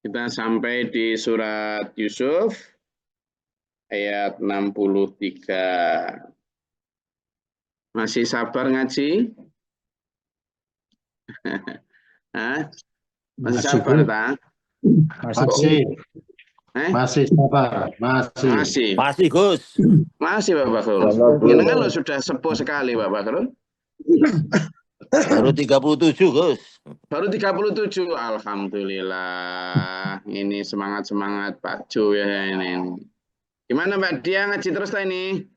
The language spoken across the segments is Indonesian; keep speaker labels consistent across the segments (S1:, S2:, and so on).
S1: Kita sampai di surat Yusuf ayat 63. Masih sabar ngaji? Hah? Masih sabar, tak?
S2: Masih sabar, masih.
S1: Masih, Gus. Masih, Pak Bakhrul. Ini kan sudah sepuh sekali, Pak Bakhrul.
S3: Baru 37, Gus.
S1: Baru 37. Alhamdulillah. Ini semangat-semangat Pak Jo ya ini. Gimana Mbak Dia ngaji terus lah ini?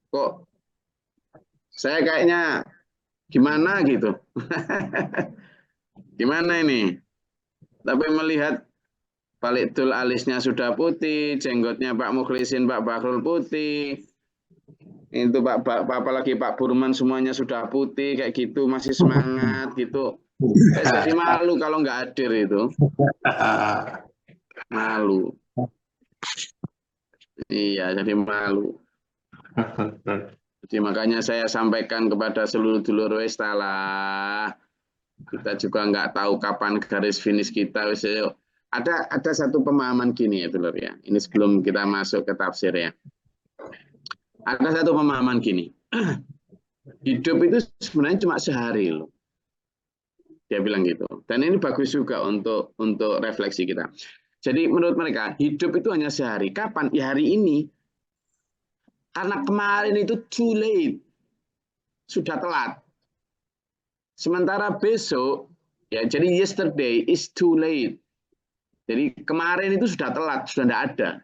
S1: Kok saya kayaknya gimana gitu? Gimana ini? Tapi melihat Balikdul alisnya sudah putih, jenggotnya Pak Mukhlisin, Pak Bakhrul putih. Itu apalagi Pak Burman semuanya sudah putih kayak gitu, masih semangat gitu. Jadi malu kalau nggak hadir itu. Malu. Iya, jadi malu. Jadi makanya saya sampaikan kepada seluruh dulur Westalah. Kita juga nggak tahu kapan garis finish kita. Ada satu pemahaman gini ya dulur ya. Ini sebelum kita masuk ke tafsir ya. Ada satu pemahaman gini. Hidup itu sebenarnya cuma sehari loh. Dia bilang gitu. Dan ini bagus juga untuk refleksi kita. Jadi menurut mereka hidup itu hanya sehari. Kapan? Ya hari ini. Karena kemarin itu too late. Sudah telat. Sementara besok, ya jadi yesterday is too late. Jadi kemarin itu sudah telat, sudah tidak ada.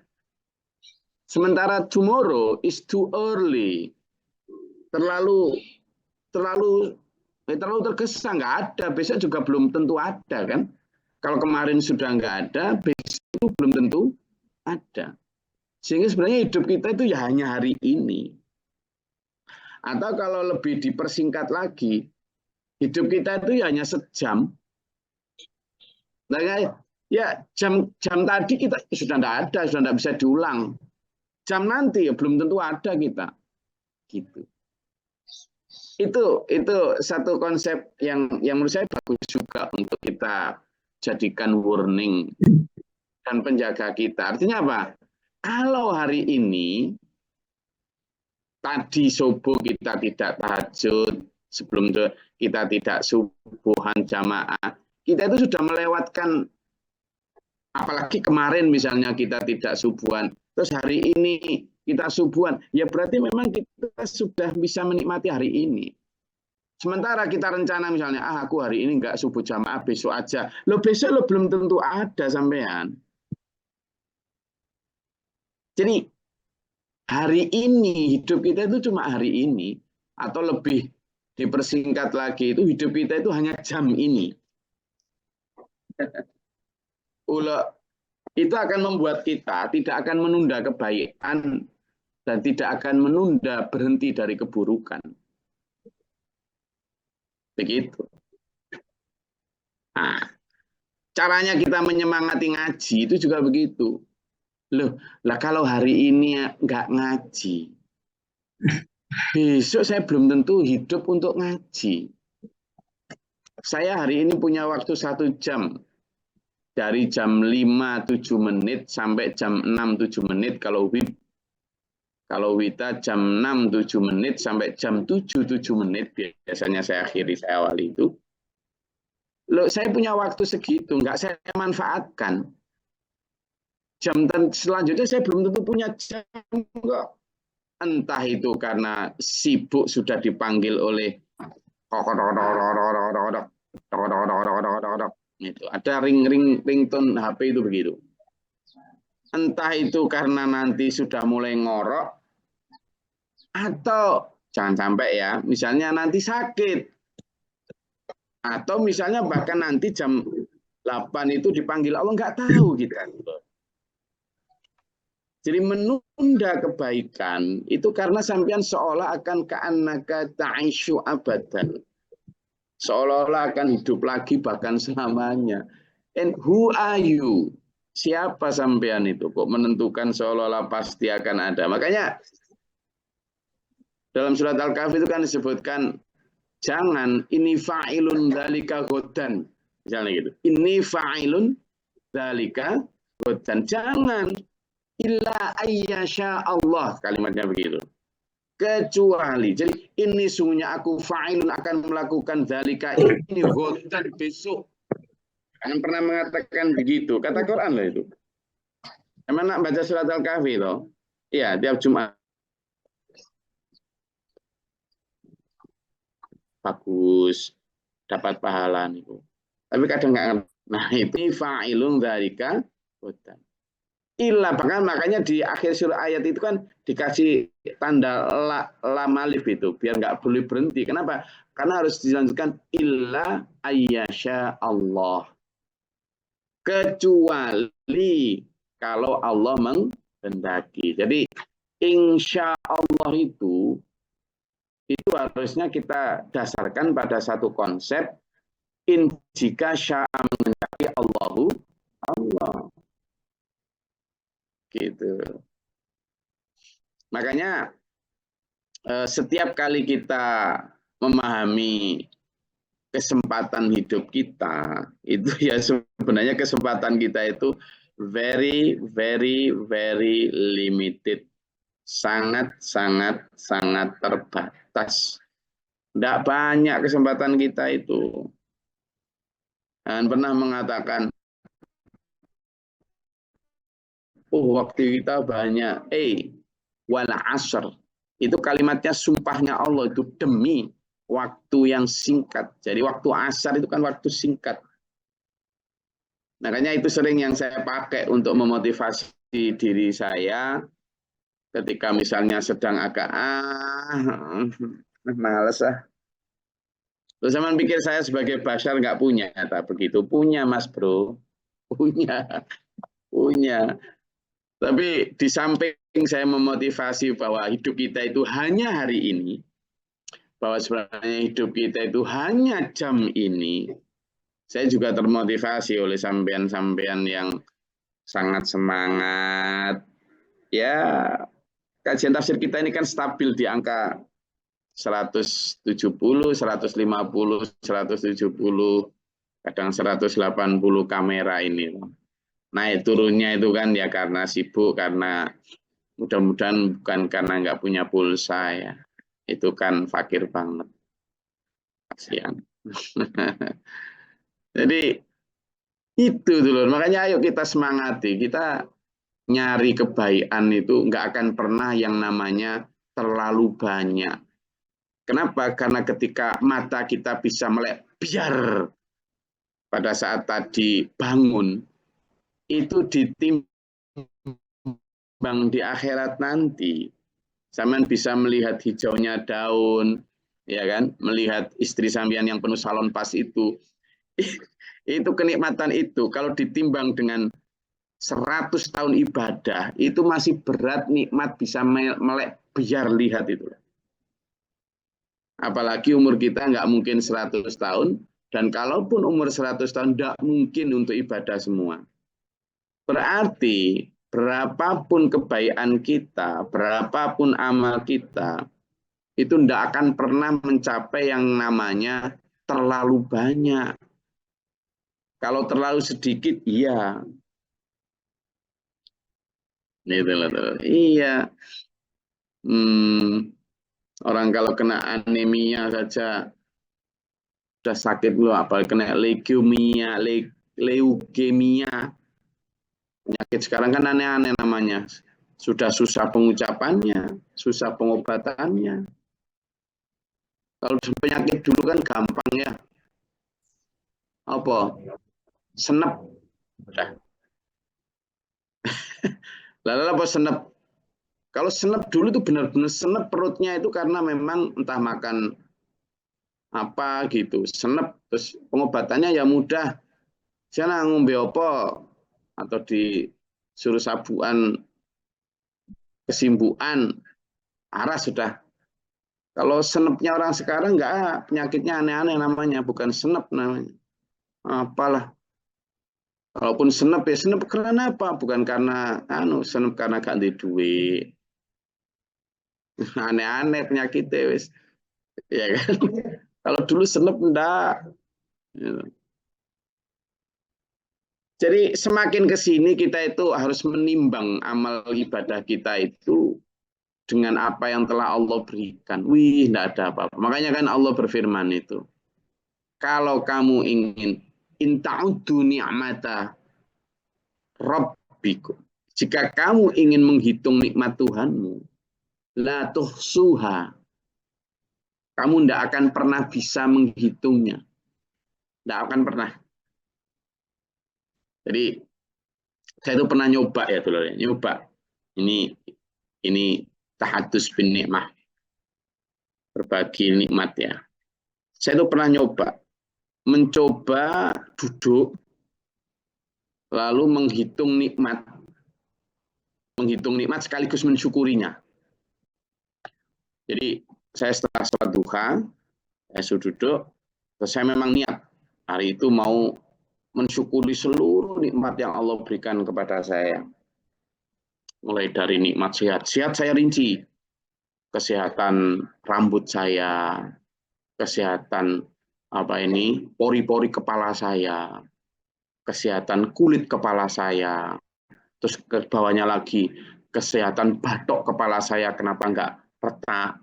S1: Sementara tomorrow is too early. Terlalu tergesa, nggak ada. Besok juga belum tentu ada kan. Kalau kemarin sudah nggak ada, besok itu belum tentu ada. Sehingga sebenarnya hidup kita itu ya hanya hari ini. Atau kalau lebih dipersingkat lagi, hidup kita itu ya hanya sejam. Nah, ya jam tadi kita sudah tidak ada, sudah tidak bisa diulang. Jam nanti ya belum tentu ada kita. Gitu. Itu satu konsep yang menurut saya bagus juga untuk kita jadikan warning dan penjaga kita. Artinya apa? Kalau hari ini tadi subuh kita tidak tahajud, sebelum itu kita tidak subuhan jamaah, kita itu sudah melewatkan, apalagi kemarin misalnya kita tidak subuhan, terus hari ini kita subuhan, ya berarti memang kita sudah bisa menikmati hari ini. Sementara kita rencana misalnya, aku hari ini nggak subuh jamaah, besok aja. Besok belum tentu ada sampean. Jadi hari ini, hidup kita itu cuma hari ini. Atau lebih dipersingkat lagi, itu hidup kita itu hanya jam ini. Itu akan membuat kita tidak akan menunda kebaikan dan tidak akan menunda berhenti dari keburukan. Begitu. Nah, caranya kita menyemangati ngaji itu juga begitu. Kalau hari ini nggak ngaji, besok saya belum tentu hidup untuk ngaji. Saya hari ini punya waktu 1 jam. Dari jam 5-7 menit sampai jam 6-7 menit kalau wita jam 6-7 menit sampai jam 7-7 menit biasanya saya awali itu. Saya punya waktu segitu, nggak saya manfaatkan. Jam selanjutnya saya belum tentu punya jam kok. Entah itu karena sibuk sudah dipanggil oleh itu ada ringtone HP itu begitu. Entah itu karena nanti sudah mulai ngorok atau jangan sampai ya, misalnya nanti sakit atau misalnya bahkan nanti jam 8 itu dipanggil Allah, nggak tahu kita. Jadi menunda kebaikan itu karena sampean seolah akan ka'annaka ta'isyu abadan. Seolah-olah akan hidup lagi bahkan selamanya. And who are you? Siapa sampean itu kok menentukan seolah-olah pasti akan ada. Makanya dalam surat Al-Kahfi itu kan disebutkan Jangan ini fa'ilun dzalika ghadan. Misalnya gitu. Ini fa'ilun dzalika ghadan. Jangan illa ayyasha Allah, kalimatnya begitu. Kecuali, jadi ini sungguhnya aku fa'ilun akan melakukan dzalika ini ghadan besok. Jangan pernah mengatakan begitu. Kata Quran loh itu. Emang nak baca surat Al-Kahfi loh? Iya, tiap Jumat. Bagus, dapat pahala nih. Tapi kadang nggak ngerti. Nah itu fa'ilun dzalika ghadan. Illa, bahkan makanya di akhir surah ayat itu kan dikasih tanda lam alif itu biar nggak boleh berhenti. Kenapa? Karena harus dilanjutkan illa ayyasha Allah. Kecuali kalau Allah menghendaki. Jadi insya Allah itu harusnya kita dasarkan pada satu konsep jika sya'a menghendaki Allahu Allah. Gitu. Makanya setiap kali kita memahami kesempatan hidup kita, itu ya sebenarnya kesempatan kita itu very limited. Sangat terbatas. Tidak banyak kesempatan kita itu. Dan pernah mengatakan, oh waktu kita banyak. Wal asr. Itu kalimatnya sumpahnya Allah itu demi waktu yang singkat. Jadi waktu asar itu kan waktu singkat. Makanya itu sering yang saya pakai untuk memotivasi diri saya ketika misalnya sedang agak males ah. Terus zaman pikir saya sebagai bashar nggak punya, tak begitu. Punya Mas Bro, punya. Tapi di samping saya memotivasi bahwa hidup kita itu hanya hari ini, bahwa sebenarnya hidup kita itu hanya jam ini, saya juga termotivasi oleh sampean-sampean yang sangat semangat. Ya, kajian tafsir kita ini kan stabil di angka 170, 150, 170, kadang 180 kamera ini. Naik turunnya itu kan ya karena sibuk, karena mudah-mudahan bukan karena nggak punya pulsa ya. Itu kan fakir banget. Kasihan. Jadi itu dulu. Makanya ayo kita semangati. Kita nyari kebaikan itu nggak akan pernah yang namanya terlalu banyak. Kenapa? Karena ketika mata kita bisa melek biar pada saat tadi bangun, itu ditimbang di akhirat nanti. Sampean bisa melihat hijaunya daun, ya kan? Melihat istri sampean yang penuh salon pas itu. Itu kenikmatan itu kalau ditimbang dengan 100 tahun ibadah, itu masih berat nikmat bisa melek biar lihat itu. Apalagi umur kita nggak mungkin 100 tahun, dan kalaupun umur 100 tahun nggak mungkin untuk ibadah semua. Berarti berapapun kebaikan kita, berapapun amal kita, itu tidak akan pernah mencapai yang namanya terlalu banyak. Kalau terlalu sedikit, iya. Iya. Orang kalau kena anemia saja sudah sakit loh, apalagi kena leukemia, penyakit sekarang kan aneh-aneh namanya. Sudah susah pengucapannya, susah pengobatannya. Kalau penyakit dulu kan gampang ya. Apa? Senep. Lalu apa senep? Kalau senep dulu itu benar-benar senep perutnya itu karena memang entah makan apa gitu. Senep, terus pengobatannya ya mudah. Jangan ngombe apa atau disuruh sabuan kesimbuan, arah sudah. Kalau senepnya orang sekarang enggak, penyakitnya aneh-aneh namanya, bukan senep namanya. Apalah. Kalaupun senep ya senep karena apa? Bukan karena senep karena ganti duit. Aneh-aneh penyakitnya wis. Ya kan? Kalau dulu senep enggak. Jadi semakin ke sini kita itu harus menimbang amal ibadah kita itu dengan apa yang telah Allah berikan. Wih, enggak ada apa-apa. Makanya kan Allah berfirman itu. Kalau kamu ingin inta'uddu ni'mata rabbikum. Jika kamu ingin menghitung nikmat Tuhanmu, la tuhsuha. Kamu tidak akan pernah bisa menghitungnya. Tidak akan pernah. Jadi saya itu pernah nyoba ya dulu, nyoba. Ini tahadus bin nikmah. Berbagi nikmat ya. Saya itu pernah mencoba duduk lalu menghitung nikmat sekaligus mensyukurinya. Jadi saya setelah sholat duha, saya sudah duduk, terus saya memang niat hari itu mau mensyukuri seluruh nikmat yang Allah berikan kepada saya. Mulai dari nikmat sehat saya rinci, kesehatan rambut saya, kesehatan pori-pori kepala saya, kesehatan kulit kepala saya, terus ke bawahnya lagi kesehatan batok kepala saya, kenapa enggak retak,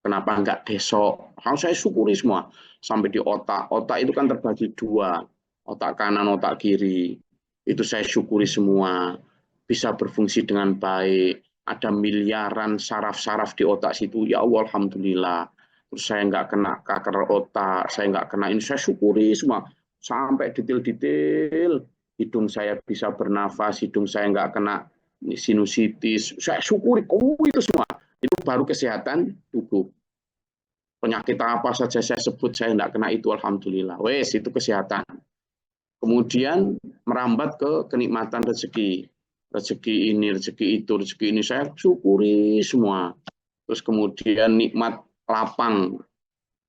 S1: kenapa enggak desok, harus saya syukuri semua. Sampai di otak itu kan terbagi dua, otak kanan, otak kiri, itu saya syukuri semua, bisa berfungsi dengan baik, ada miliaran saraf-saraf di otak situ, ya Allah alhamdulillah. Terus saya nggak kena kanker otak, saya nggak kena ini, saya syukuri semua, sampai detail-detail, hidung saya bisa bernafas, hidung saya nggak kena sinusitis, saya syukuri itu semua, itu baru kesehatan tubuh. Penyakit apa saja saya sebut, saya tidak kena itu, alhamdulillah. Wes, itu kesehatan. Kemudian merambat ke kenikmatan rezeki. Rezeki ini, rezeki itu, rezeki ini saya syukuri semua. Terus kemudian nikmat lapang,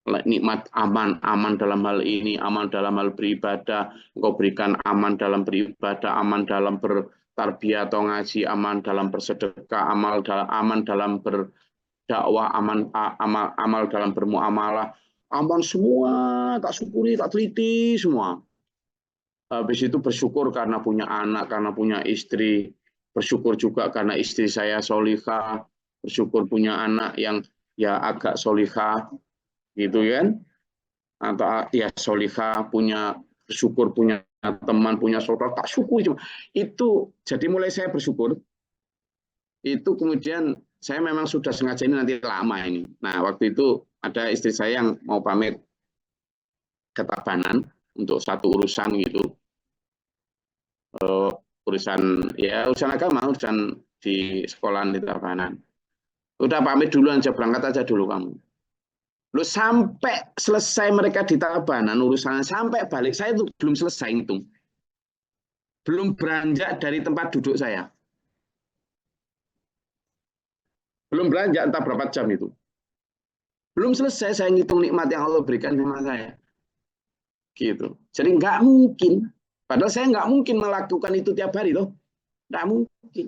S1: nikmat aman dalam hal ini, aman dalam hal beribadah. Engkau berikan aman dalam beribadah, aman dalam bertarbiyah atau ngaji, aman dalam bersedekah, aman dalam dakwah, amal dalam bermuamalah, aman semua, tak syukuri, tak teliti semua. Habis itu bersyukur karena punya anak, karena punya istri, bersyukur juga karena istri saya solihah, bersyukur punya anak yang ya agak solihah, gitu kan? Atau ya solihah, bersyukur punya teman, punya saudara, tak syukuri cuma itu. Jadi mulai saya bersyukur. Itu kemudian saya memang sudah sengaja ini nanti lama ini. Nah, waktu itu ada istri saya yang mau pamit ke Tabanan untuk satu urusan gitu. Urusan agama, urusan di sekolahan di Tabanan. Udah pamit dulu aja, berangkat aja dulu kamu. Lu sampai selesai mereka di Tabanan urusannya, sampai balik saya itu belum selesai itu. Belum beranjak dari tempat duduk saya. Belum beranjak entah berapa jam itu. Belum selesai saya ngitung nikmat yang Allah berikan sama saya. Gitu. Jadi nggak mungkin. Padahal saya nggak mungkin melakukan itu tiap hari loh. Nggak mungkin.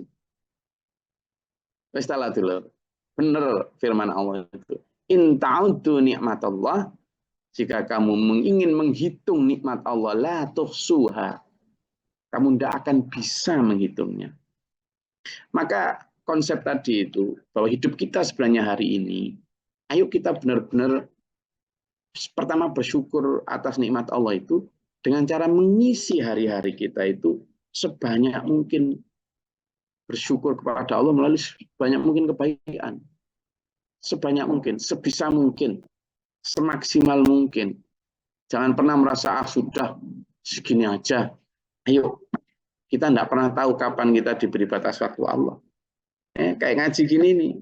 S1: Setelah dulu. Benar firman Allah itu. In ta'uddu nikmatallah. Jika kamu ingin menghitung nikmat Allah, la tuhsuha. Kamu tidak akan bisa menghitungnya. Maka konsep tadi itu, bahwa hidup kita sebenarnya hari ini, ayo kita benar-benar pertama bersyukur atas nikmat Allah itu dengan cara mengisi hari-hari kita itu sebanyak mungkin bersyukur kepada Allah melalui sebanyak mungkin kebaikan. Sebanyak mungkin, sebisa mungkin, semaksimal mungkin. Jangan pernah merasa sudah segini aja. Ayo, kita tidak pernah tahu kapan kita diberi batas waktu Allah. Kayak ngaji gini nih.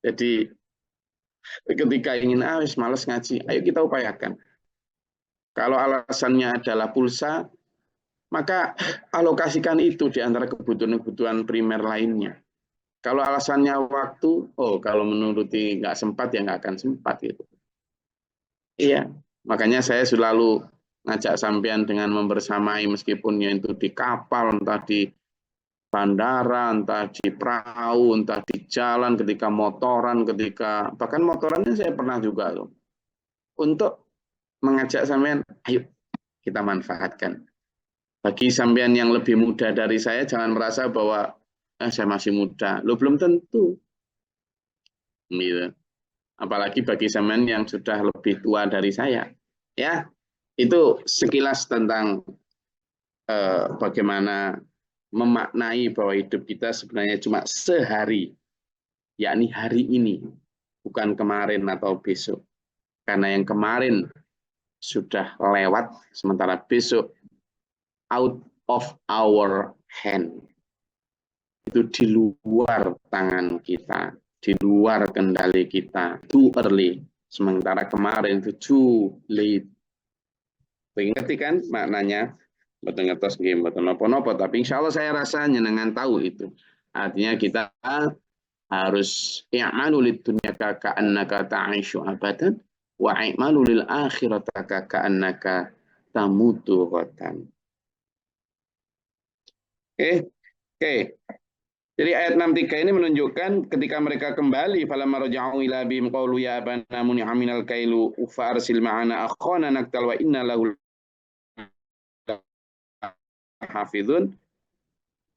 S1: Jadi ketika ingin malas ngaji, ayo kita upayakan. Kalau alasannya adalah pulsa, maka alokasikan itu di antara kebutuhan-kebutuhan primer lainnya. Kalau alasannya waktu, kalau menuruti nggak sempat ya nggak akan sempat gitu. Iya, makanya saya selalu ngajak sampean dengan membersamai meskipun ya itu di kapal, entah di bandara, entah di perahu, entah di jalan, ketika motoran, bahkan motorannya saya pernah juga loh. untuk mengajak sampean, ayo kita manfaatkan. Bagi sampean yang lebih muda dari saya, jangan merasa bahwa saya masih muda. Lo belum tentu. Gitu. Apalagi bagi sampean yang sudah lebih tua dari saya. Ya, itu sekilas tentang bagaimana memaknai bahwa hidup kita sebenarnya cuma sehari, yakni hari ini, bukan kemarin atau besok. Karena yang kemarin sudah lewat, sementara besok out of our hand. Itu di luar tangan kita, di luar kendali kita, too early. Sementara kemarin itu too late. Ngerti kan maknanya? Betul ngertos game, betul nopo-nopo. Tapi insya Allah saya rasa nyenengan tahu itu. Artinya kita harus i'malu lid dunya ka'annaka ta'ishu abadan wa i'malu lil akhirati ka'annaka tamutu ghadan. Oke. Jadi ayat 63 ini menunjukkan ketika mereka kembali falamma raja'u ila bihim qalu ya abana muni'a minal kailu fa arsil ma'ana akhana naktal wa inna lahu hafizun.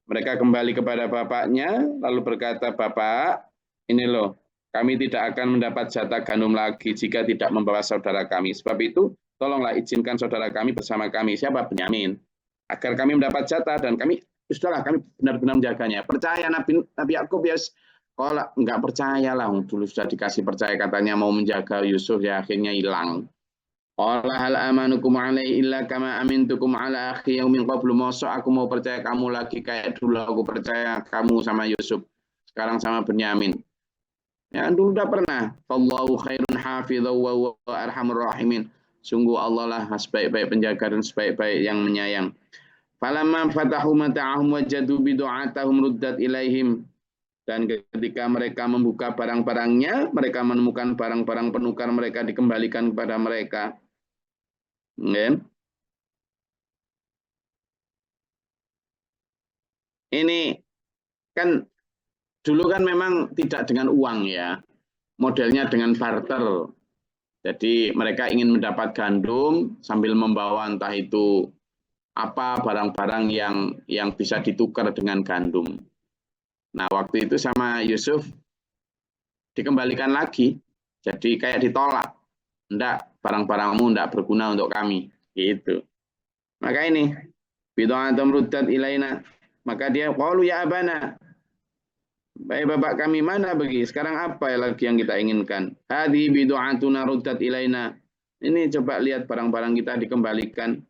S1: Mereka kembali kepada bapaknya lalu berkata, "Bapak, ini loh, kami tidak akan mendapat jatah gandum lagi jika tidak membawa saudara kami. Sebab itu, tolonglah izinkan saudara kami bersama kami." Siapa? Benyamin. Agar kami mendapat jatah dan kami, sudahlah, kami benar-benar menjaganya. Percaya Nabi Yakub ya, kalau nggak percaya lah, dulu sudah dikasih percaya katanya mau menjaga Yusuf, ya akhirnya hilang. Qala hal amanukum alaihi illa kama amintukum ala akhi yang min qablu. Mosok aku mau percaya kamu lagi kayak dulu aku percaya kamu sama Yusuf. Sekarang sama Benyamin. Ya dulu udah pernah. Wallahu khairun hafidhaw wa huwa arhamur rahimin. Sungguh Allah lah sebaik-baik penjaga dan sebaik-baik yang menyayang. Falamma fatahu mata'ahum wajadu bidu'atahum ruddat ilaihim. Dan ketika mereka membuka barang-barangnya, mereka menemukan barang-barang penukar mereka dikembalikan kepada mereka. Ini kan dulu kan memang tidak dengan uang ya, modelnya dengan barter. Jadi mereka ingin mendapat gandum sambil membawa entah itu apa barang-barang yang bisa ditukar dengan gandum. Nah waktu itu sama Yusuf dikembalikan lagi, jadi kayak ditolak. Enggak, barang-barangmu enggak berguna untuk kami. Gitu. Maka ini, bid'atum ruddat ilaina. Maka dia, qalu ya abana. Baik bapak kami mana bagi? Sekarang apa lagi yang kita inginkan? Hadhi bid'atuna ruddat ilaina. Ini coba lihat barang-barang kita dikembalikan.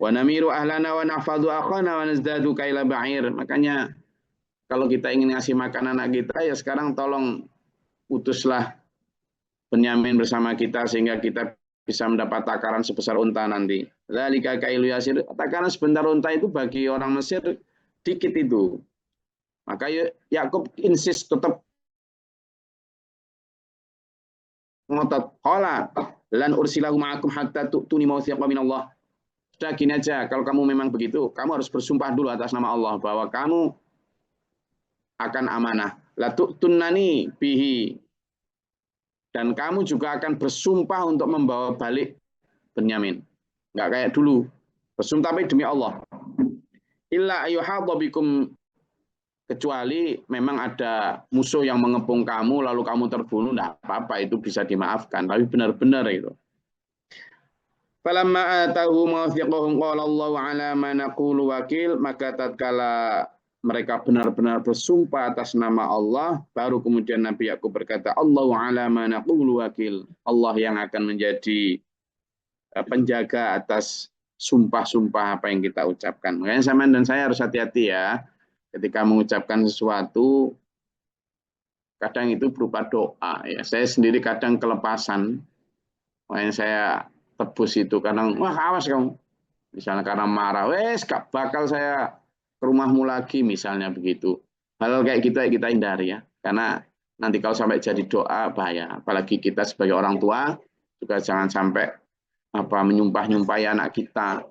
S1: Wa namiru ahlana wa nahfadhu akhana wa nazdadu kaila ba'ir. Makanya kalau kita ingin ngasih makan anak kita, ya sekarang tolong utuslah Benyamin bersama kita sehingga kita bisa mendapat takaran sebesar unta nanti. Dzalika kailu yasir. Takaran sebentar unta itu bagi orang Mesir dikit itu. Maka Yakub insist tetap ngotot. Qala lan ursilahu ma'akum hatta tu'tuni mawthiqan min Allah. Sudah gini aja, kalau kamu memang begitu, kamu harus bersumpah dulu atas nama Allah bahwa kamu akan amanah. La tu'tunnani bihi. Dan kamu juga akan bersumpah untuk membawa balik Benyamin. Enggak kayak dulu. Bersumpah tapi demi Allah. Illa ayyuhadha bikum, kecuali memang ada musuh yang mengepung kamu lalu kamu terbunuh, enggak apa-apa, itu bisa dimaafkan. Tapi benar-benar itu. Falamma atahu mawthiqahum qala Allahu ala ma naqulu wakil. Maka tatkala mereka benar-benar bersumpah atas nama Allah, baru kemudian Nabi Yakub berkata, Allahu ala ma naqulu wakil. Allah yang akan menjadi penjaga atas sumpah-sumpah apa yang kita ucapkan. Makanya sama dan saya harus hati-hati ya. Ketika mengucapkan sesuatu, kadang itu berupa doa. Ya. Saya sendiri kadang kelepasan. Makanya saya tebus itu. Kadang, wah awas kamu. Misalnya karena marah, wes gak bakal saya ke rumahmu lagi, misalnya begitu. Hal kayak gitu kita hindari ya. Karena nanti kalau sampai jadi doa, bahaya. Apalagi kita sebagai orang tua, juga jangan sampai menyumpah-nyumpahi anak kita.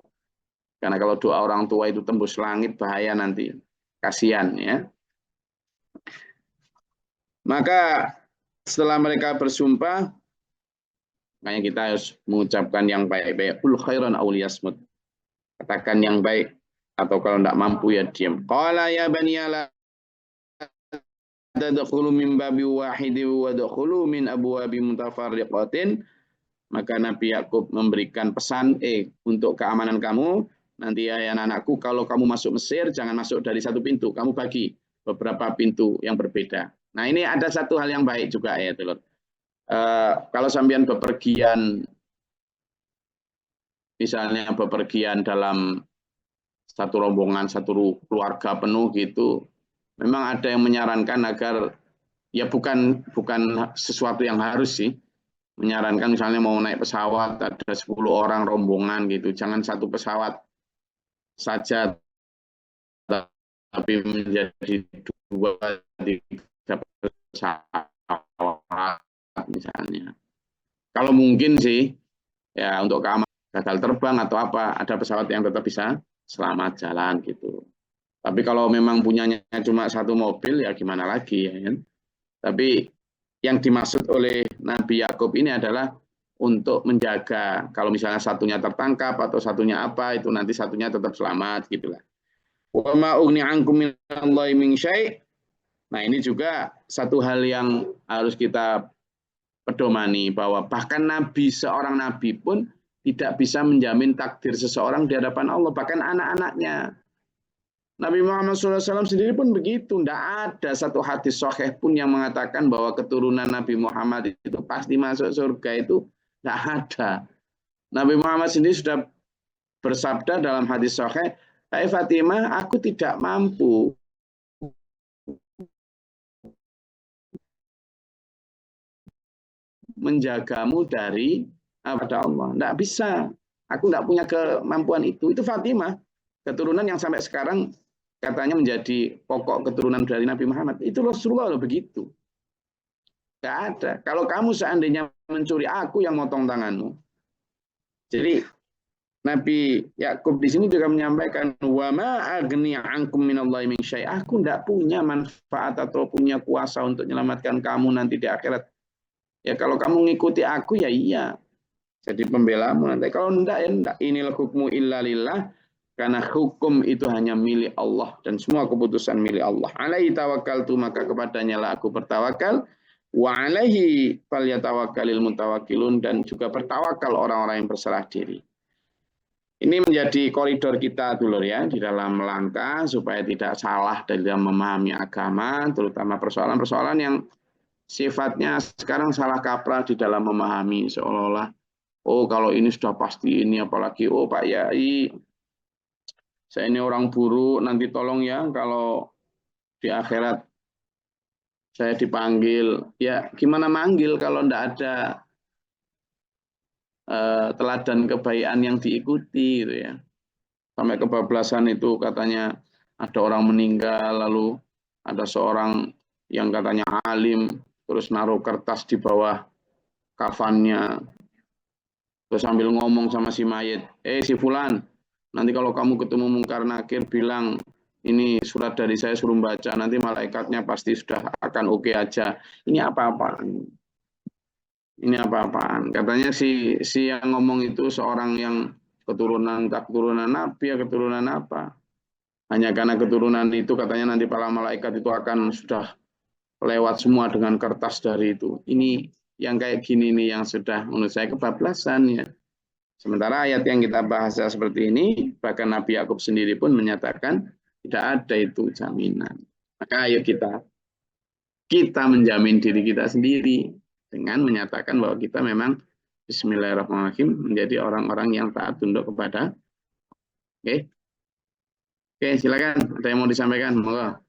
S1: Karena kalau doa orang tua itu tembus langit, bahaya nanti. Kasihan ya. Maka setelah mereka bersumpah, Makanya kita harus mengucapkan yang baik-baik. Qul khairan aw liyasmut. Katakan yang baik, atau kalau tidak mampu ya diam. Qala ya bani la tadkhulu min babi wahidi wa tadkhulu min abwabi mutafarriqatin. Maka Nabi Yakub memberikan pesan, untuk keamanan kamu, nanti ya anak-anakku, kalau kamu masuk Mesir, jangan masuk dari satu pintu, kamu bagi beberapa pintu yang berbeda. Nah, ini ada satu hal yang baik juga ya, Telur. Kalau sampean bepergian, misalnya bepergian dalam satu rombongan, satu keluarga penuh gitu, memang ada yang menyarankan agar, ya bukan sesuatu yang harus sih, menyarankan misalnya mau naik pesawat, ada 10 orang rombongan gitu, jangan satu pesawat saja, tapi menjadi 2-3 pesawat misalnya. Kalau mungkin sih, ya untuk keamanan gagal terbang atau apa, ada pesawat yang tetap bisa selamat jalan gitu. Tapi kalau memang punyanya cuma satu mobil, ya gimana lagi ya kan? Tapi yang dimaksud oleh Nabi Yakub ini adalah untuk menjaga, kalau misalnya satunya tertangkap atau satunya apa, itu nanti satunya tetap selamat gitulah. Wa ma ugni ankum minallahi min syai'. Nah, ini juga satu hal yang harus kita pedomani, bahwa bahkan seorang nabi pun tidak bisa menjamin takdir seseorang di hadapan Allah, bahkan anak-anaknya. Nabi Muhammad SAW sendiri pun begitu. Tidak ada satu hadis sahih pun yang mengatakan bahwa keturunan Nabi Muhammad itu pasti masuk surga, itu tidak ada. Nabi Muhammad sendiri sudah bersabda dalam hadis sahih, "Hai Fatimah, aku tidak mampu menjagamu dari kepada Allah. Tidak bisa. Aku tidak punya kemampuan itu." Itu Fatimah, keturunan yang sampai sekarang katanya menjadi pokok keturunan dari Nabi Muhammad. Itu Rasulullah loh begitu. Tidak ada. Kalau kamu seandainya mencuri, aku yang motong tanganmu. Jadi Nabi Yakub di sini juga menyampaikan, wa ma agni ankum minallahi min syai'. Aku tidak punya manfaat atau punya kuasa untuk menyelamatkan kamu nanti di akhirat. Ya kalau kamu ngikuti aku ya iya, jadi pembelamu. Nanti kalau enggak ya enggak. Inil hukmu illa lillah. Karena hukum itu hanya milik Allah dan semua keputusan milik Allah. Alaihi tawakkaltu, maka kepadanya lah aku bertawakal. Wa alaihi falyatawakkalil mutawakkilun, dan juga bertawakal orang-orang yang berserah diri. Ini menjadi koridor kita dulu ya, di dalam langkah supaya tidak salah dalam memahami agama, terutama persoalan-persoalan yang sifatnya sekarang salah kaprah di dalam memahami, seolah-olah oh kalau ini sudah pasti ini, apalagi oh Pak Yai, saya ini orang buruk, nanti tolong ya kalau di akhirat saya dipanggil. Ya gimana manggil kalau enggak ada teladan kebaikan yang diikuti gitu ya. Sampai kebablasan itu katanya ada orang meninggal, lalu ada seorang yang katanya alim, terus naruh kertas di bawah kafannya, terus sambil ngomong sama si mayit, si Fulan, nanti kalau kamu ketemu Mungkar Nakir bilang ini surat dari saya suruh baca, nanti malaikatnya pasti sudah akan oke aja. Ini apa-apaan? Ini apa-apaan? Katanya si yang ngomong itu seorang yang keturunan Nabi ya keturunan apa? Hanya karena keturunan itu katanya nanti para malaikat itu akan sudah lewat semua dengan kertas dari itu. Ini yang kayak gini nih yang sudah menurut saya kebablasan ya. Sementara ayat yang kita bahas seperti ini, bahkan Nabi Yakub sendiri pun menyatakan tidak ada itu jaminan. Maka ayo kita menjamin diri kita sendiri dengan menyatakan bahwa kita memang bismillahirrahmanirrahim menjadi orang-orang yang taat tunduk kepada. Oke, silakan. Ada yang mau disampaikan? Monggo.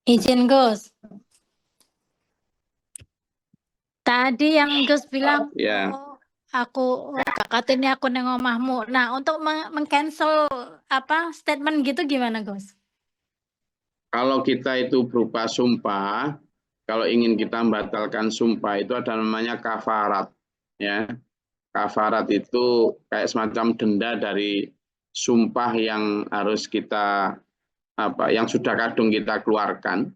S4: Izin Gus. Tadi yang Gus bilang,
S1: Ya.
S4: aku katanya aku neng omahmu. Nah, untuk meng-cancel statement gitu gimana, Gus?
S1: Kalau kita itu berupa sumpah, kalau ingin kita membatalkan sumpah itu ada namanya kafarat, ya. kafarat itu kayak semacam denda dari sumpah yang harus kita yang sudah kadung kita keluarkan,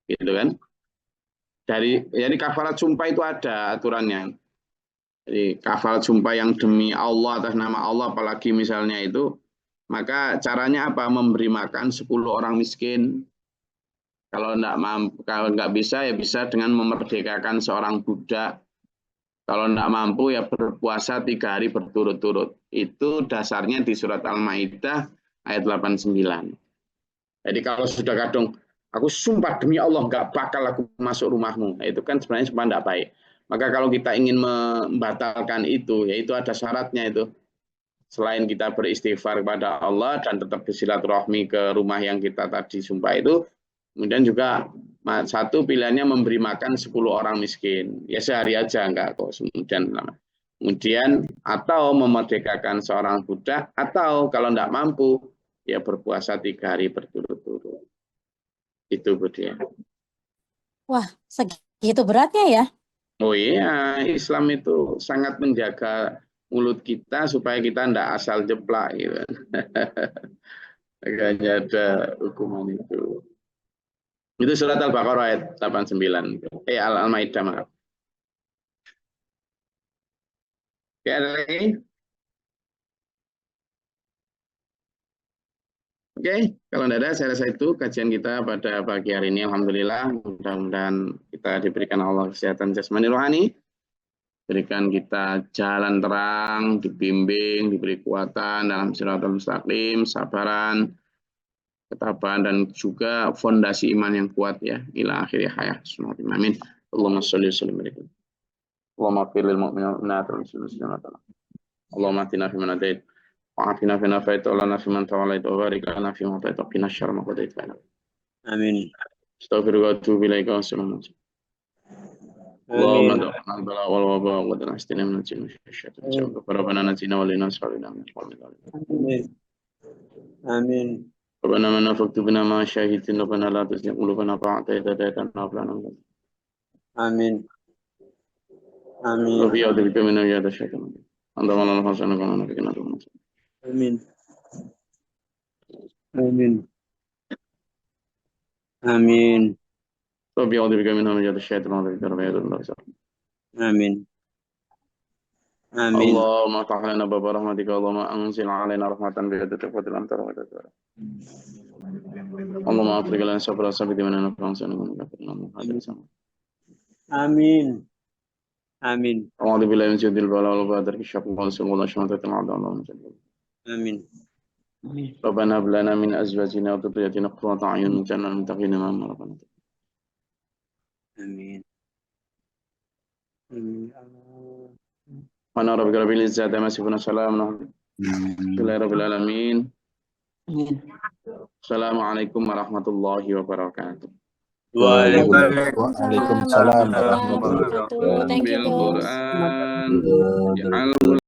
S1: gitu kan? Jadi kafarat sumpah itu ada aturannya. Jadi kafarat sumpah yang demi Allah atas nama Allah, apalagi misalnya itu, maka caranya apa? Memberi makan 10 orang miskin. Kalau nggak bisa ya bisa dengan memerdekakan seorang budak. Kalau nggak mampu ya berpuasa 3 hari berturut-turut. Itu dasarnya di surat Al-Maidah ayat 89. Jadi kalau sudah kadung, aku sumpah demi Allah nggak bakal aku masuk rumahmu. Nah, itu kan sebenarnya sumpah nggak baik. Maka kalau kita ingin membatalkan itu, yaitu ada syaratnya itu. Selain kita beristighfar kepada Allah dan tetap bersilaturahmi ke rumah yang kita tadi sumpah itu, kemudian juga satu pilihannya memberi makan 10 orang miskin. Ya sehari aja enggak kok. Kemudian atau memerdekakan seorang budak, atau kalau enggak mampu ya berpuasa 3 hari berturut-turut. Itu dia.
S4: Wah, segitu beratnya ya?
S1: Oh iya, Islam itu sangat menjaga mulut kita supaya kita enggak asal jeplak gitu. Makanya ada hukuman itu. Itu surat Al-Baqarah ayat 89. Al-Maidah, maaf. Oke, ada lagi? Oke, kalau tidak ada, saya rasa itu kajian kita pada pagi hari ini. Alhamdulillah, mudah-mudahan kita diberikan Allah kesehatan jasmani rohani, berikan kita jalan terang, dibimbing, diberi kekuatan dalam siratal mustaqim, sabaran, ketabahan, dan juga fondasi iman yang kuat ya. Ila akhir hayat. Amin. Allahumma sholli wa sallim alaihi. Allahumma ighfir lil mu'minina wal mu'minat wal muslimina wal muslimat. Allahumma atina fi man hadait. وعافنا فيما فات ولنا فيمن توليت وبارك لنا فيما اعطيت وقنا الشر ما قضيت لنا.
S3: آمين.
S1: استغفرك واتوب اليك والسلام عليكم. اللهم دعنا البلاء والوباء ودنا من الجن والشيطان. ربنا نجينا ولنا صالحنا من القوم الظالمين.
S3: آمين.
S1: ربنا من نفقت بنا ما شهدت ربنا لا تزغ قلوبنا بعد إذ هديتنا وهب لنا من لدنك.
S3: آمين. آمين.
S1: ربي أعوذ بك من شر الشيطان. أنت مولانا حسنا كما نبينا ربنا.
S3: آمين. آمين. آمين.
S1: ربي أعوذ بك من شر الشيطان ربي
S3: آمين. آمين.
S1: اللهم افتح لنا باب رحمتك اللهم أنزل علينا رحمة بيدك فضل أنت رحمتك. اللهم أفرغ لنا صبر ثبت من نفسنا
S3: آمين. آمين.
S1: أعوذ بالله من شر البلاء والقدر الشر والسوء والشماتة الأعداء اللهم صل.
S3: آمين.
S1: ربنا هب لنا من أزواجنا وذرياتنا قرة أعين واجعلنا للمتقين إماما ربنا.
S3: آمين. آمين.
S1: وأنا ربك رب العزة عما يصفون سلام لله رب العالمين. السلام عليكم ورحمة الله وبركاته.
S2: Waalaikumsalam warahmatullahi wabarakatuh.
S4: Thank you, guys.
S1: Bil Quran